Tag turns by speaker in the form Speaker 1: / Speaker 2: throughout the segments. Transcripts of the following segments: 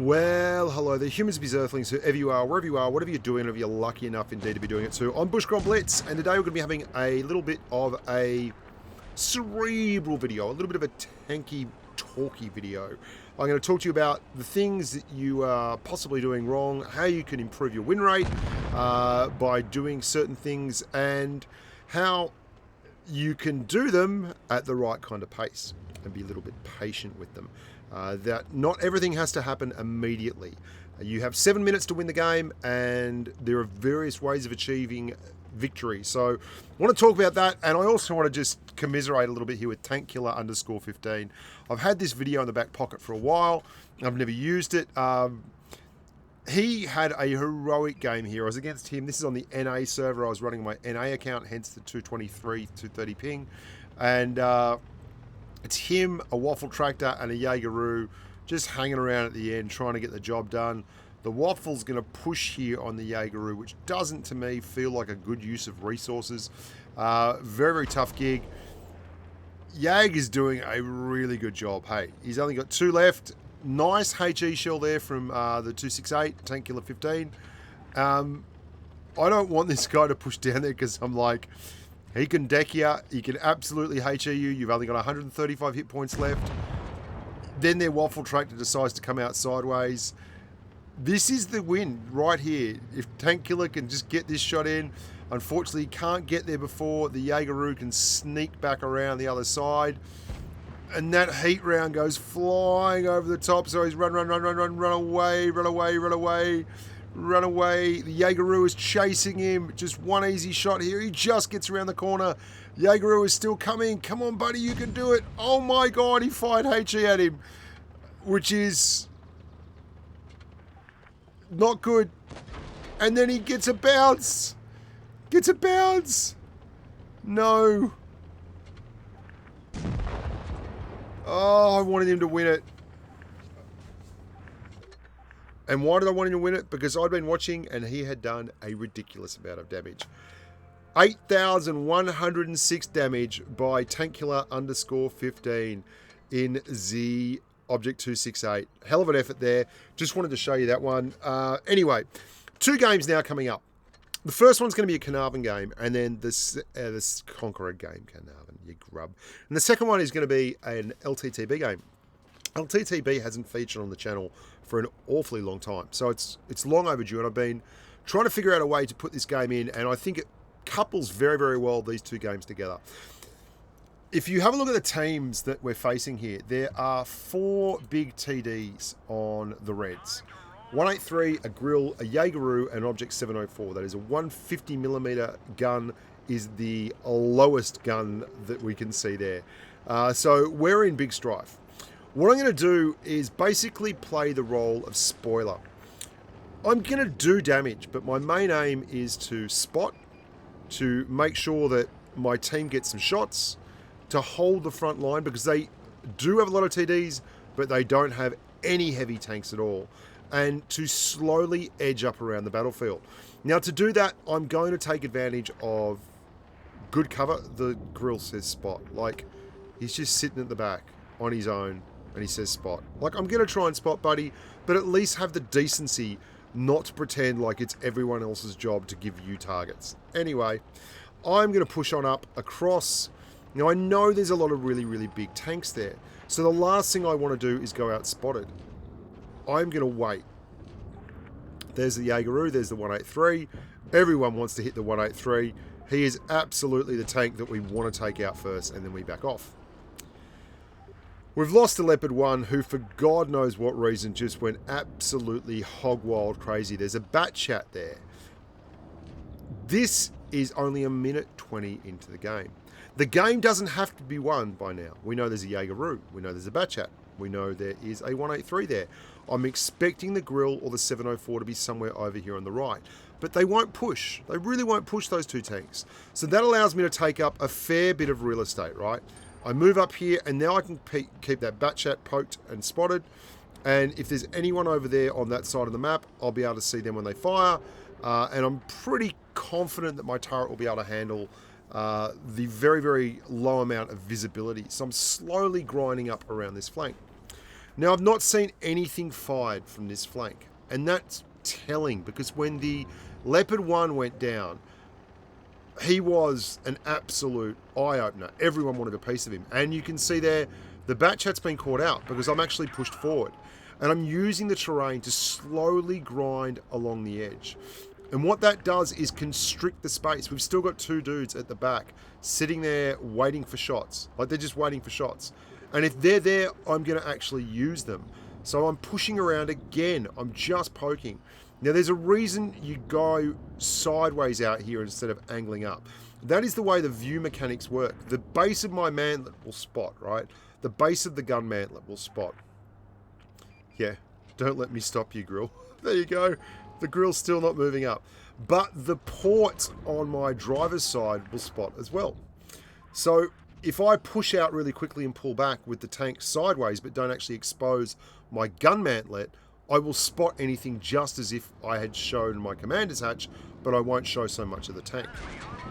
Speaker 1: Well, hello there, humans, bees, earthlings, whoever you are, wherever you are, whatever you're doing, whenever you're lucky enough indeed to be doing it too. I'm Bushka on Blitz, and today we're going to be having a little bit of a cerebral video, a little bit of a tanky, talky video. I'm going to talk to you about the things that you are possibly doing wrong, how you can improve your win rate by doing certain things, and how you can do them at the right kind of pace and be a little bit patient with them. That not everything has to happen immediately. You have 7 minutes to win the game, and there are various ways of achieving victory. So I want to talk about that, and I also want to just commiserate a little bit here with TankKiller_15. I've had this video in the back pocket for a while. I've never used it. He had a heroic game here. I was against him. This is on the NA server. I was running my NA account, hence the 223, 230 ping. And it's him, a Waffle Tractor, and a Jaegeroo just hanging around at the end, trying to get the job done. The Waffle's going to push here on the Jaegeroo, which doesn't, to me, feel like a good use of resources. Very, very tough gig. Jag is doing a really good job. Hey, he's only got 2 left. Nice HE shell there from the 268, TankKiller15. I don't want this guy to push down there because I'm like, he can deck you. He can absolutely HE you. You've only got 135 hit points left. Then their Waffle Tractor decides to come out sideways. This is the win right here. If TankKiller can just get this shot in, unfortunately he can't get there before the Jaegeroo can sneak back around the other side. And that heat round goes flying over the top. So he's run away. The Jaegeroo is chasing him. Just one easy shot here. He just gets around the corner. Jaegeroo is still coming. Come on, buddy, you can do it. Oh my God, he fired HE at him, which is not good. And then he gets a bounce. No. Oh, I wanted him to win it. And why did I want him to win it? Because I'd been watching and he had done a ridiculous amount of damage. 8,106 damage by TankKiller_15 in the Object 268. Hell of an effort there. Just wanted to show you that one. Anyway, 2 games now coming up. The first one's going to be a Carnarvon game, and then this Conqueror game, Carnarvon, you grub. And the second one is going to be an LTTB game. LTTB hasn't featured on the channel for an awfully long time, so it's long overdue, and I've been trying to figure out a way to put this game in, and I think it couples very, very well these 2 games together. If you have a look at the teams that we're facing here, there are 4 big TDs on the Reds. 183, a Grill, a Jaegeroo, and an Object 704. That is a 150mm gun is the lowest gun that we can see there. So we're in big strife. What I'm going to do is basically play the role of spoiler. I'm going to do damage, but my main aim is to spot, to make sure that my team gets some shots, to hold the front line, because they do have a lot of TDs, but they don't have any heavy tanks at all, and to slowly edge up around the battlefield. Now, to do that, I'm going to take advantage of good cover. The Grill says spot. Like, he's just sitting at the back on his own, and he says spot. Like, I'm going to try and spot, buddy, but at least have the decency not to pretend like it's everyone else's job to give you targets. Anyway, I'm going to push on up across. Now, I know there's a lot of really, really big tanks there, so the last thing I want to do is go out spotted. I'm going to wait. There's the Jaegeroo, there's the 183. Everyone wants to hit the 183. He is absolutely the tank that we want to take out first, and then we back off. We've lost the Leopard 1, who for God knows what reason just went absolutely hog wild crazy. There's a bat chat there. This is only a minute 20 into the game. The game doesn't have to be won by now. We know there's a Jaegeroo. We know there's a bat chat. We know there is a 183 there. I'm expecting the Grill or the 704 to be somewhere over here on the right. But they won't push. They really won't push those 2 tanks. So that allows me to take up a fair bit of real estate, right? I move up here, and now I can keep that bat chat poked and spotted. And if there's anyone over there on that side of the map, I'll be able to see them when they fire. And I'm pretty confident that my turret will be able to handle the very, very low amount of visibility. So I'm slowly grinding up around this flank. Now, I've not seen anything fired from this flank, and that's telling, because when the Leopard 1 went down, he was an absolute eye-opener. Everyone wanted a piece of him. And you can see there, the Batchat's been caught out because I'm actually pushed forward. And I'm using the terrain to slowly grind along the edge. And what that does is constrict the space. We've still got two dudes at the back sitting there waiting for shots. Like, they're just waiting for shots. And if they're there, I'm going to actually use them. So I'm pushing around again. I'm just poking. Now, there's a reason you go sideways out here instead of angling up. That is the way the view mechanics work. The base of my mantlet will spot, right? The base of the gun mantlet will spot. Yeah, don't let me stop you, grill. There you go. The grill's still not moving up. But the port on my driver's side will spot as well. So if I push out really quickly and pull back with the tank sideways but don't actually expose my gun mantlet, I will spot anything just as if I had shown my commander's hatch, but I won't show so much of the tank.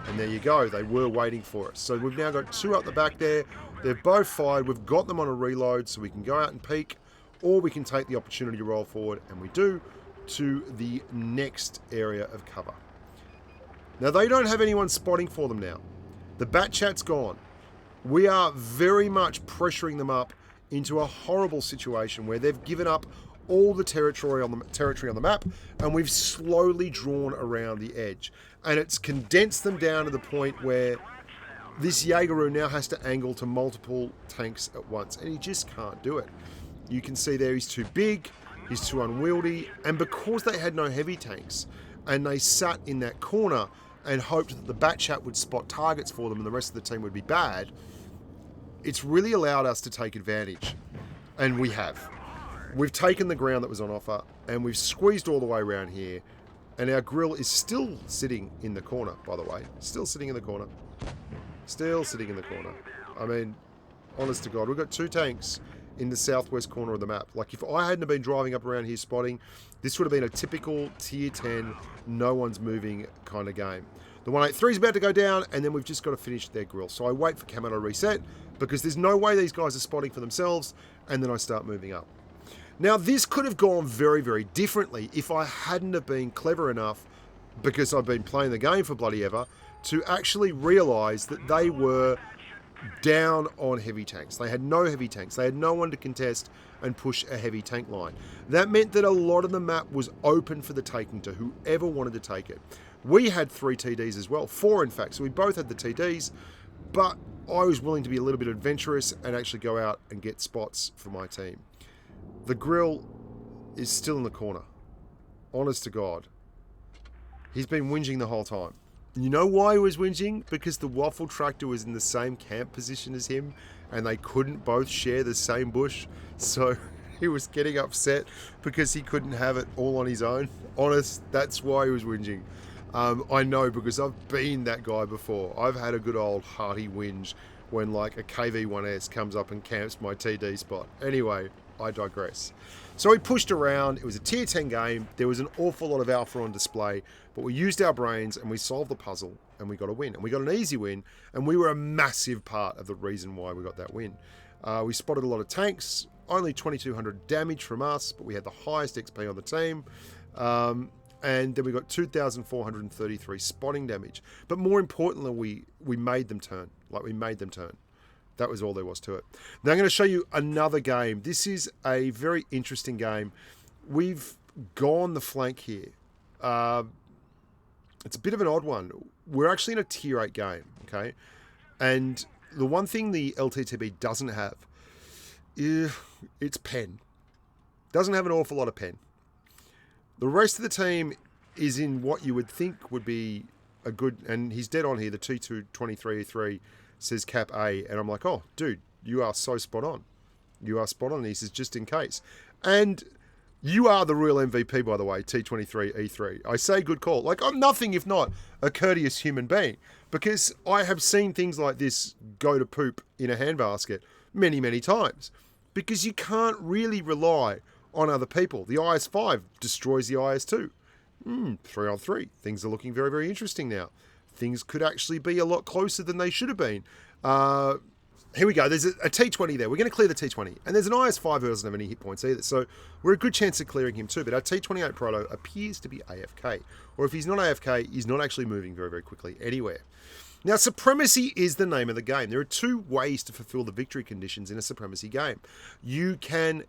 Speaker 1: And there you go, they were waiting for us. So we've now got two up the back there. They've both fired. We've got them on a reload, so we can go out and peek, or we can take the opportunity to roll forward, and we do, to the next area of cover. Now, they don't have anyone spotting for them now. The Batchat's gone. We are very much pressuring them up into a horrible situation where they've given up all the territory on the map, and we've slowly drawn around the edge. And it's condensed them down to the point where this Jaegeru now has to angle to multiple tanks at once, and he just can't do it. You can see there he's too big, he's too unwieldy, and because they had no heavy tanks, and they sat in that corner and hoped that the Batchat would spot targets for them and the rest of the team would be bad, it's really allowed us to take advantage. And we have. We've taken the ground that was on offer, and we've squeezed all the way around here, and our grill is still sitting in the corner, by the way. Still sitting in the corner. Still sitting in the corner. I mean, honest to God, we've got two tanks in the southwest corner of the map. Like, if I hadn't been driving up around here spotting, this would have been a typical tier 10, no one's moving kind of game. The 183 is about to go down, and then we've just got to finish their grill. So I wait for camo to reset, because there's no way these guys are spotting for themselves, and then I start moving up. Now, this could have gone very, very differently if I hadn't have been clever enough, because I've been playing the game for bloody ever, to actually realise that they were down on heavy tanks. They had no heavy tanks. They had no one to contest and push a heavy tank line. That meant that a lot of the map was open for the taking to whoever wanted to take it. We had 3 TDs as well, 4 in fact, so we both had the TDs, but I was willing to be a little bit adventurous and actually go out and get spots for my team. The grill is still in the corner. Honest to God. He's been whinging the whole time. You know why he was whinging? Because the waffle tractor was in the same camp position as him, and they couldn't both share the same bush. So he was getting upset because he couldn't have it all on his own. Honest, that's why he was whinging. I know, because I've been that guy before. I've had a good old hearty whinge when like a KV-1S comes up and camps my TD spot. Anyway, I digress. So we pushed around. It was a tier 10 game. There was an awful lot of alpha on display, but we used our brains and we solved the puzzle and we got a win. And we got an easy win, and we were a massive part of the reason why we got that win. We spotted a lot of tanks, only 2,200 damage from us, but we had the highest XP on the team. And then we got 2,433 spotting damage. But more importantly, we made them turn. Like, we made them turn. That was all there was to it. Now I'm going to show you another game. This is a very interesting game. We've gone the flank here. It's a bit of an odd one. We're actually in a tier 8 game, okay? And the one thing the LTTB doesn't have is it's pen. Doesn't have an awful lot of pen. The rest of the team is in what you would think would be a good, and he's dead on here, the T223E3 says cap A, and I'm like, oh, dude, you are so spot on. You are spot on. He says, just in case. And you are the real MVP, by the way, T23E3. I say good call. Like, I'm nothing if not a courteous human being, because I have seen things like this go to poop in a handbasket many, many times, because you can't really rely on other people. The IS-5 destroys the IS-2. 3-on-3. Things are looking very, very interesting now. Things could actually be a lot closer than they should have been. here we go. There's a T20 there. We're going to clear the T20. And there's an IS-5 who doesn't have any hit points either. So we're a good chance of clearing him too. But our T28 Proto appears to be AFK. Or if he's not AFK, he's not actually moving very, very quickly anywhere. Now, Supremacy is the name of the game. There are two ways to fulfill the victory conditions in a Supremacy game. You can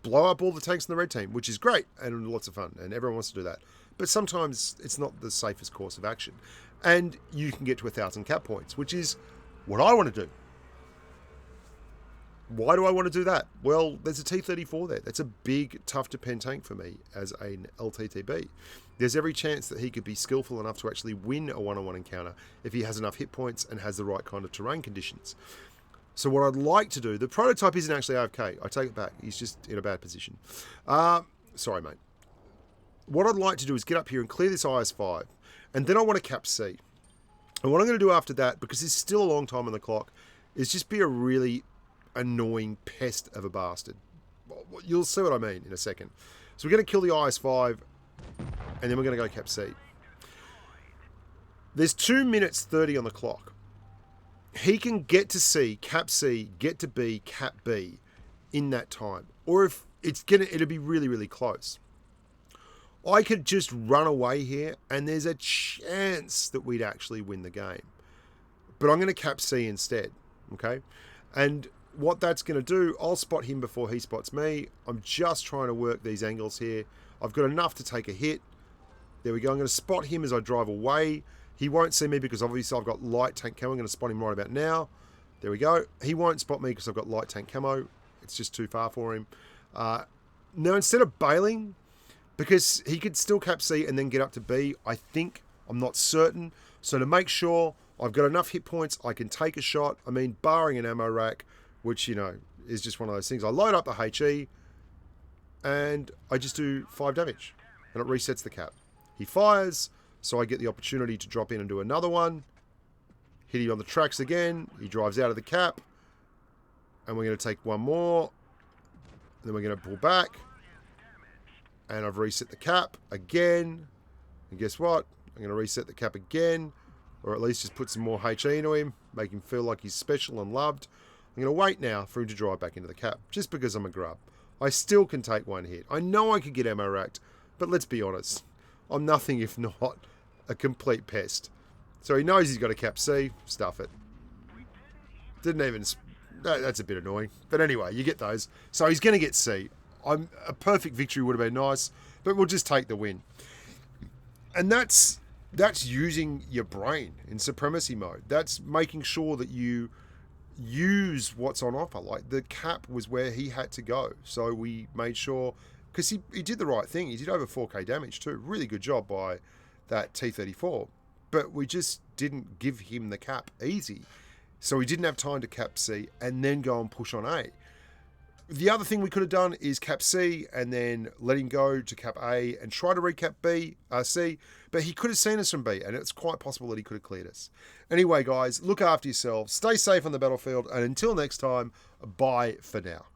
Speaker 1: blow up all the tanks in the red team, which is great and lots of fun. And everyone wants to do that. But sometimes it's not the safest course of action. And you can get to 1,000 cap points, which is what I want to do. Why do I want to do that? Well, there's a T-34 there. That's a big, tough-to-pen tank for me as an LTTB. There's every chance that he could be skillful enough to actually win a one-on-one encounter if he has enough hit points and has the right kind of terrain conditions. So what I'd like to do, the prototype isn't actually AFK. I take it back. He's just in a bad position. Sorry, mate. What I'd like to do is get up here and clear this IS-5, and then I want to cap C. And what I'm going to do after that, because there's still a long time on the clock, is just be a really annoying pest of a bastard. You'll see what I mean in a second. So we're going to kill the IS-5, and then we're going to go cap C. There's 2 minutes 30 on the clock. He can get to C, cap C, get to B, cap B in that time. Or if it'll be really, really close. I could just run away here, and there's a chance that we'd actually win the game. But I'm going to cap C instead, okay? And what that's going to do, I'll spot him before he spots me. I'm just trying to work these angles here. I've got enough to take a hit. There we go. I'm going to spot him as I drive away. He won't see me because obviously I've got light tank camo. I'm going to spot him right about now. There we go. He won't spot me because I've got light tank camo. It's just too far for him. Now, instead of bailing, because he could still cap C and then get up to B, I think, I'm not certain. So to make sure I've got enough hit points, I can take a shot. I mean, barring an ammo rack, which, you know, is just one of those things. I load up the HE, and I just do 5 damage, and it resets the cap. He fires, so I get the opportunity to drop in and do another one. Hit him on the tracks again. He drives out of the cap, and we're going to take one more. And then we're going to pull back, and I've reset the cap again. And guess what? I'm going to reset the cap again, or at least just put some more HE into him, make him feel like he's special and loved. I'm going to wait now for him to drive back into the cap, just because I'm a grub. I still can take one hit. I know I could get ammo racked, but let's be honest. I'm nothing if not a complete pest. So he knows he's got a cap C. Stuff it. Didn't even... That's a bit annoying. But anyway, you get those. So he's going to get C. A perfect victory would have been nice, but we'll just take the win. And that's using your brain in Supremacy mode. That's making sure that you use what's on offer. Like, the cap was where he had to go, so we made sure, because he did the right thing. He did over 4k damage too. Really good job by that T-34, but we just didn't give him the cap easy, so he didn't have time to cap C and then go and push on A. The other thing we could have done is cap C and then let him go to cap A and try to recap C, but he could have seen us from B, and it's quite possible that he could have cleared us. Anyway, guys, look after yourselves, stay safe on the battlefield, and until next time, bye for now.